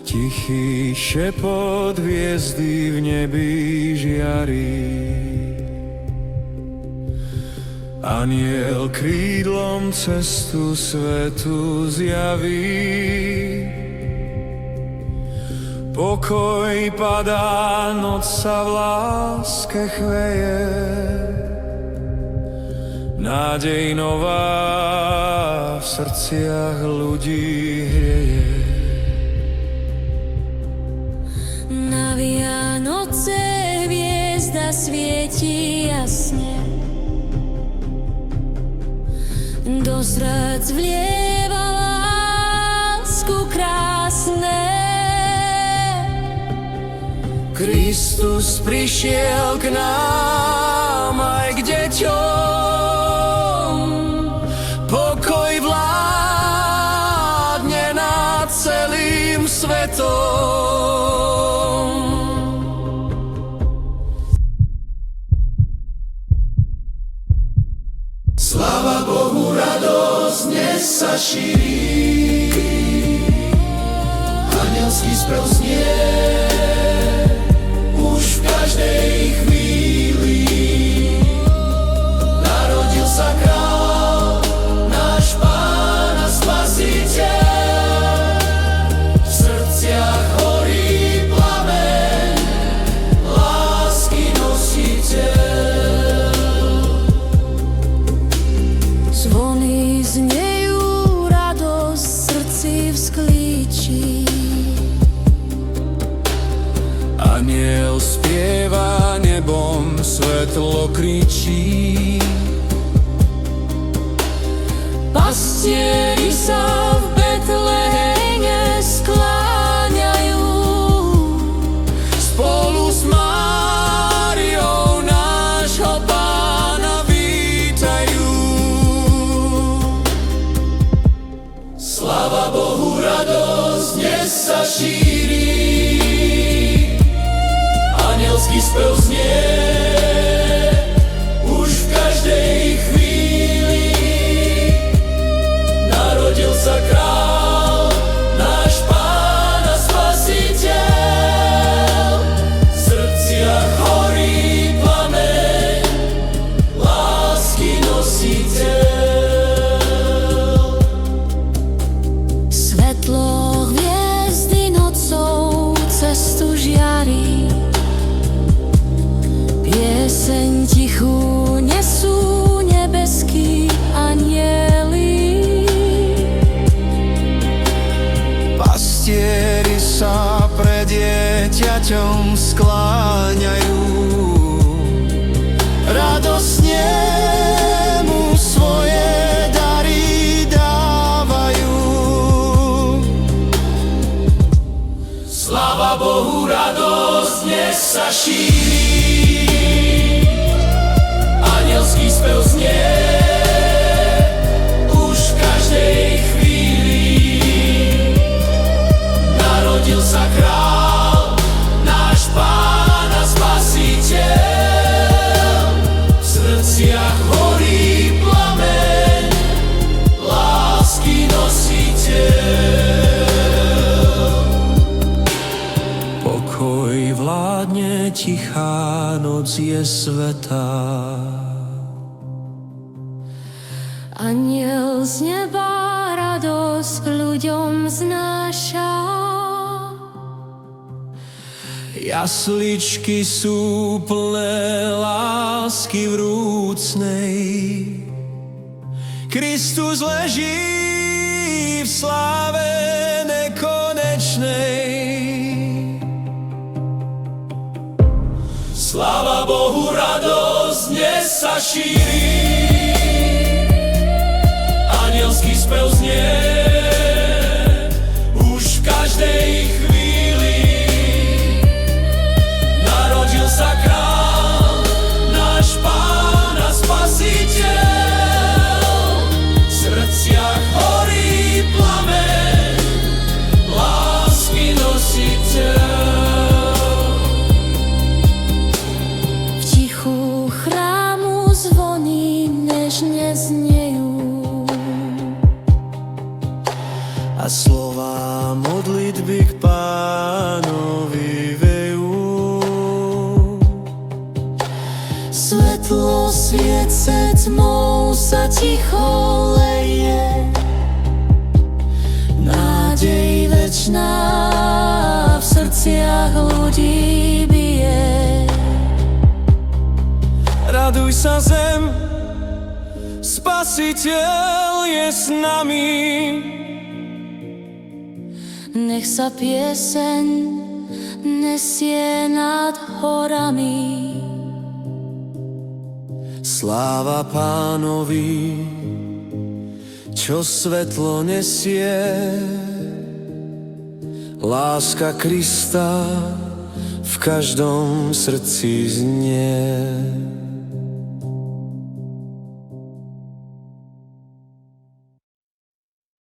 Tichý šepot hviezdy v nebi žiari. Anjel krídlom cestu svetu zjaví. Pokoj padá, noc sa v láske chveje. Nádej nová v srdciach ľudí hrieje. Na Vianoce hviezda svieti jasne, do srdc vlieva lásku krásne. Kristus prišiel k nám aj k deťom. Pokoj vládne nad celým svetom. Sláva Bohu, radosť dnes sa šíri. Anielský spev znie už v každej chvíli. Narodil sa Král, náš Pán a Spasiteľ. V srdciach horí plameň, lásky nositeľ. Zvony znejú, radosť v srdci vzklíči. Anjel spieva, nebom svetlo kričí. Pastieri sa v Betleheme skláňajú. Spolu s Máriou nášho Pána vítajú. Sláva Bohu, radosť dnes sa šíri. Anielský spev znie už v každej chvíli. Narodil sa Král, náš Pán a Spasiteľ. V srdciach horí plameň, lásky nositeľ. Svetlo hviezdy nocou cestu žiari. Pieseň tichú nesú nebeskí anjeli. Pastieri sa pred dieťaťom skláňajú. Radosne mu svoje dary dávajú. Sláva Bohu, radosť dnes sa šíri. Anielský spev znie už v každej chvíli. Narodil sa Král, náš Pán a Spasiteľ. V srdciach horí plameň, lásky nositeľ. Pokoj vládne, tichá noc je svätá. Anjel z neba radosť ľuďom znáša. Jasličky sú plné lásky vrúcnej. Kristus leží v sláve nekonečnej. Sláva Bohu, radosť dnes sa šíri. Anielský spev znie už v každej chvíli. Narodil sa Král, náš Pán a Spasiteľ. V srdciach horí plameň, lásky nositeľ. V tichu chrámu zvony nežne znejú. a slova modlitby k Pánovi vejú. Svetlo sviece tmou sa ticho leje, nádej večná v srdciach ľudí bije. Raduj sa zem, Spasiteľ je s nami. Nech sa pieseň nesie nad horami. Sláva Pánovi, čo svetlo nesie, láska Krista v každom srdci znie.